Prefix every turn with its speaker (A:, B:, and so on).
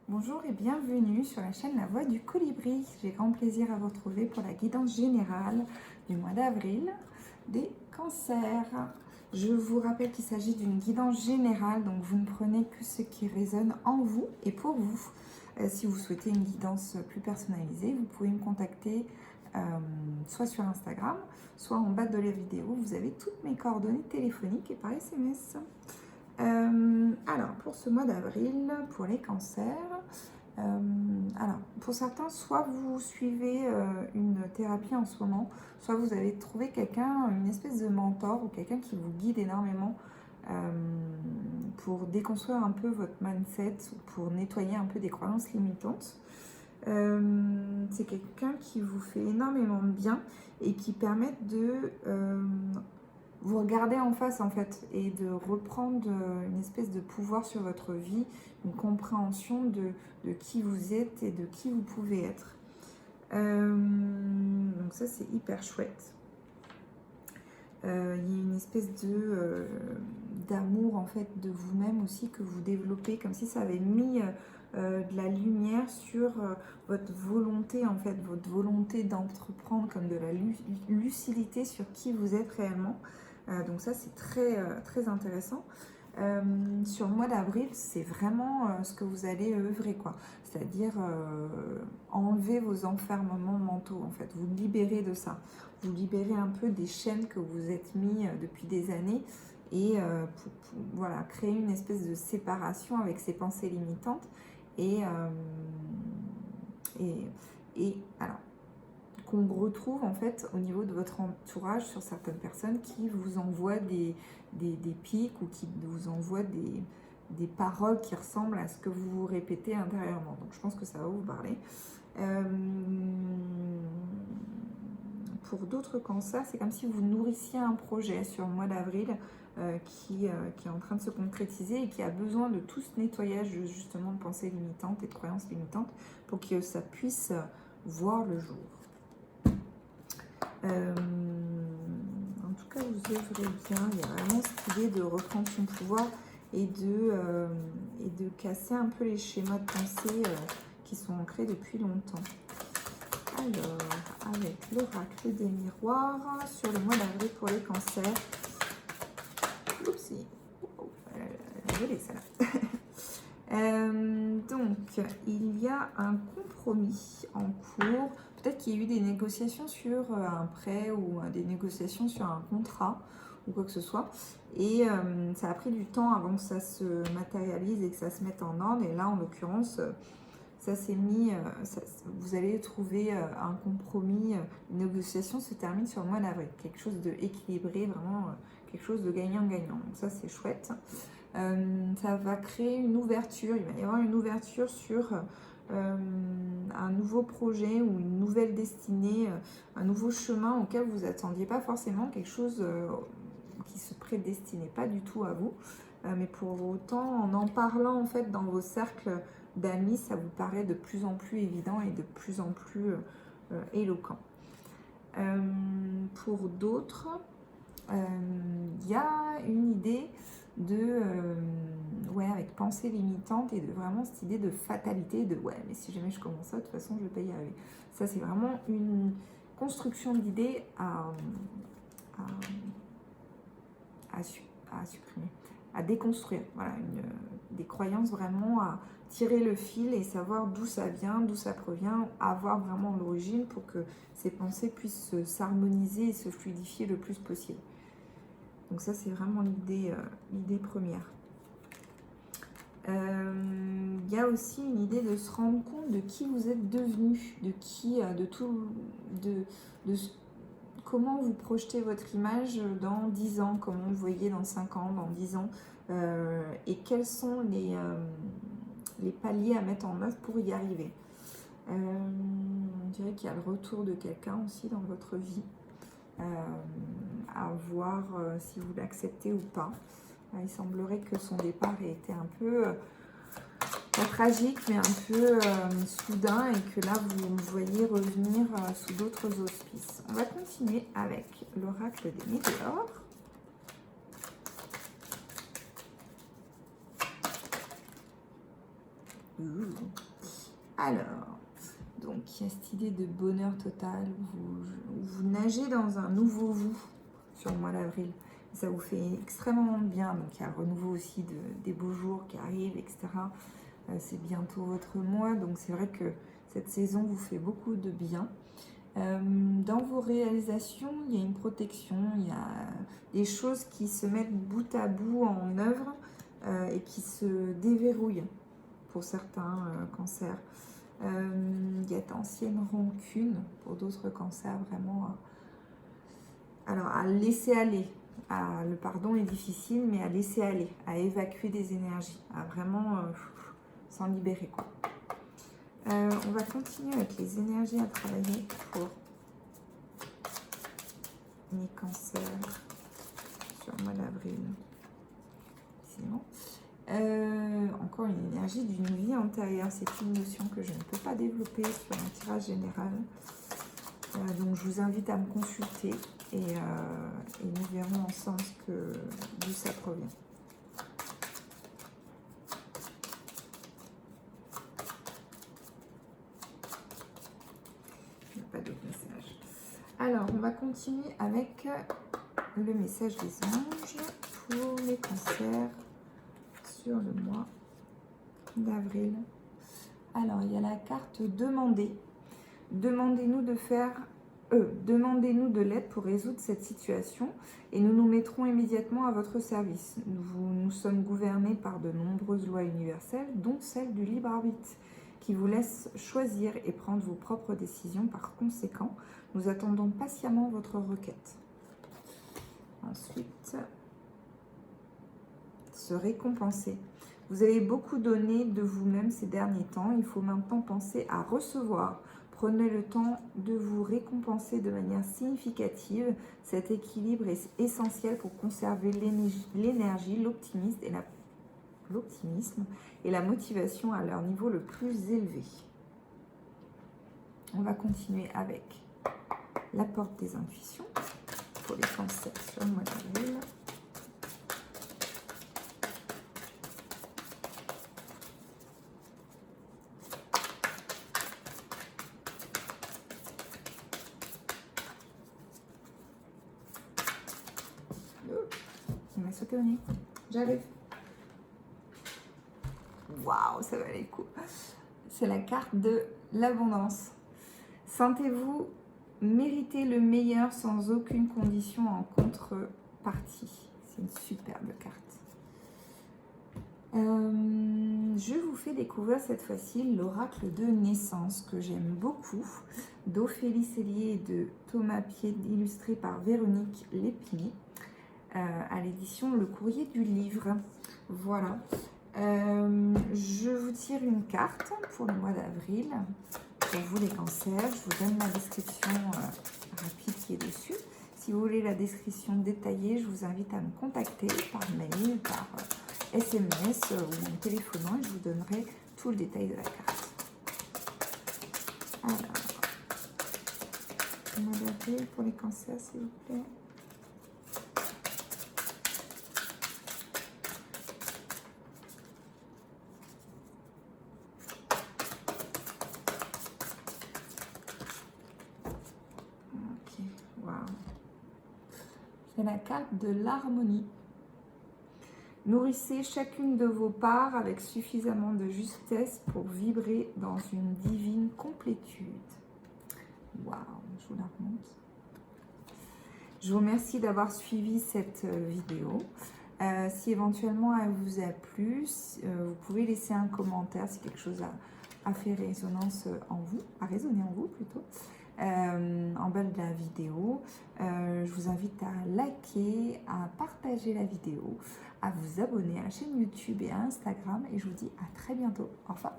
A: Bonjour et bienvenue sur la chaîne La Voix du Colibri. J'ai grand plaisir à vous retrouver pour la guidance générale du mois d'avril des cancers. Je vous rappelle qu'il s'agit d'une guidance générale, donc vous ne prenez que ce qui résonne en vous et pour vous. Si vous souhaitez une guidance plus personnalisée, vous pouvez me contacter soit sur Instagram, soit en bas de la vidéo. Vous avez toutes mes coordonnées téléphoniques et par SMS. Alors, pour ce mois d'avril, pour les cancers, alors, pour certains, soit vous suivez une thérapie en ce moment, soit vous avez trouvé quelqu'un, une espèce de mentor ou quelqu'un qui vous guide énormément pour déconstruire un peu votre mindset, pour nettoyer un peu des croyances limitantes. C'est quelqu'un qui vous fait énormément de bien et qui permet de vous regarder en face en fait et de reprendre une espèce de pouvoir sur votre vie, une compréhension de qui vous êtes et de qui vous pouvez être. Donc ça c'est hyper chouette. Il y a une espèce d'amour en fait de vous-même aussi que vous développez, comme si ça avait mis de la lumière sur votre volonté en fait, votre volonté d'entreprendre, comme de la lucidité sur qui vous êtes réellement. Donc ça c'est très intéressant. Sur le mois d'avril, c'est vraiment ce que vous allez œuvrer, quoi. C'est-à-dire enlever vos enfermements mentaux, en fait. Vous libérer de ça. Vous libérer un peu des chaînes que vous êtes mis depuis des années et voilà, créer une espèce de séparation avec ces pensées limitantes. Et alors, qu'on retrouve en fait au niveau de votre entourage sur certaines personnes qui vous envoient des pics ou qui vous envoient des paroles qui ressemblent à ce que vous vous répétez intérieurement. Donc je pense que ça va vous parler. Pour d'autres cancers, c'est comme si vous nourrissiez un projet sur le mois d'avril qui est en train de se concrétiser et qui a besoin de tout ce nettoyage justement de pensées limitantes et de croyances limitantes pour que ça puisse voir le jour. En tout cas, vous œuvrez bien. Il y a vraiment cette idée de reprendre son pouvoir et de casser un peu les schémas de pensée qui sont ancrés depuis longtemps. Alors, avec l'oracle des miroirs sur le mois d'avril pour les cancers. Oupsie, elle est volée celle-là. Donc, il y a un compromis en cours. Peut-être qu'il y a eu des négociations sur un prêt ou des négociations sur un contrat ou quoi que ce soit. Et ça a pris du temps avant que ça se matérialise et que ça se mette en ordre. Et là, en l'occurrence, ça s'est mis, vous allez trouver un compromis. Une négociation se termine sur le mois d'avril. Quelque chose d'équilibré, vraiment quelque chose de gagnant-gagnant. Donc ça, c'est chouette. Ça va créer une ouverture. Il va y avoir une ouverture sur un nouveau projet ou une nouvelle destinée, un nouveau chemin auquel vous attendiez pas forcément, quelque chose qui se prédestinait pas du tout à vous, mais pour autant en parlant en fait dans vos cercles d'amis, ça vous paraît de plus en plus évident et de plus en plus éloquent. Pour d'autres, il y a une idée de avec pensée limitante et de vraiment cette idée de fatalité, de mais si jamais je commence ça, de toute façon je vais pas y arriver. Ça c'est vraiment une construction d'idées à supprimer, à déconstruire. Voilà, des croyances vraiment à tirer le fil et savoir d'où ça vient, d'où ça provient, avoir vraiment l'origine pour que ces pensées puissent s'harmoniser et se fluidifier le plus possible. Donc ça, c'est vraiment l'idée première. Il y a aussi une idée de se rendre compte de qui vous êtes devenu, comment vous projetez votre image dans 10 ans, comment vous le voyez dans 5 ans, dans 10 ans, et quels sont les paliers à mettre en œuvre pour y arriver. On dirait qu'il y a le retour de quelqu'un aussi dans votre vie. À voir si vous l'acceptez ou pas. Il semblerait que son départ ait été un peu pas tragique, mais un peu soudain et que là vous le voyez revenir sous d'autres auspices. On va continuer avec l'oracle des météores. Alors, donc il y a cette idée de bonheur total où vous nagez dans un nouveau vous sur le mois d'avril. Ça vous fait extrêmement bien. Donc il y a un renouveau aussi des beaux jours qui arrivent, etc. C'est bientôt votre mois, donc c'est vrai que cette saison vous fait beaucoup de bien. Dans vos réalisations, il y a une protection, il y a des choses qui se mettent bout à bout en œuvre et qui se déverrouillent pour certains cancers. Il y a d'anciennes rancunes pour d'autres cancers, vraiment. Alors, à laisser aller. Le pardon est difficile, mais à laisser aller, à évacuer des énergies, à vraiment s'en libérer, quoi. On va continuer avec les énergies à travailler pour les cancers sur le mois d'avril. Sinon, encore une énergie d'une vie antérieure. C'est une notion que je ne peux pas développer sur un tirage général. Donc, je vous invite à me consulter et nous verrons ensemble d'où ça provient. Il n'y a pas d'autre message. Alors, on va continuer avec le message des anges pour les cancers sur le mois d'avril. Alors, il y a la carte demander. Demandez-nous de l'aide pour résoudre cette situation et nous nous mettrons immédiatement à votre service. Nous sommes gouvernés par de nombreuses lois universelles, dont celle du libre arbitre, qui vous laisse choisir et prendre vos propres décisions. Par conséquent, nous attendons patiemment votre requête. Ensuite, se récompenser. Vous avez beaucoup donné de vous-même ces derniers temps. Il faut maintenant penser à recevoir. Prenez le temps de vous récompenser de manière significative. Cet équilibre est essentiel pour conserver l'énergie, l'optimisme et la motivation à leur niveau le plus élevé. On va continuer avec la porte des intuitions pour les cancers sur le mois d'avril. Il m'a sauté au nez. J'arrive. Waouh, ça valait le coup. C'est la carte de l'abondance. Sentez-vous mériter le meilleur sans aucune condition en contrepartie. C'est une superbe carte. Je vous fais découvrir cette fois-ci l'oracle de naissance que j'aime beaucoup, d'Ophélie Cellier et de Thomas Pied, illustré par Véronique Lépiné, à l'édition Le Courrier du Livre. Voilà. Je vous tire une carte pour le mois d'avril. Pour vous les cancers, je vous donne la description rapide qui est dessus. Si vous voulez la description détaillée, je vous invite à me contacter par mail, par SMS ou en téléphonant et je vous donnerai tout le détail de la carte. Alors, le mois d'avril pour les cancers, s'il vous plaît. C'est la carte de l'harmonie. Nourrissez chacune de vos parts avec suffisamment de justesse pour vibrer dans une divine complétude. Waouh, je vous la remonte. Je vous remercie d'avoir suivi cette vidéo. Si éventuellement elle vous a plu, vous pouvez laisser un commentaire si quelque chose a fait résonance en vous, a résonné en vous plutôt. En bas de la vidéo, je vous invite à liker, à partager la vidéo, à vous abonner à la chaîne YouTube et à Instagram et je vous dis à très bientôt. Au revoir.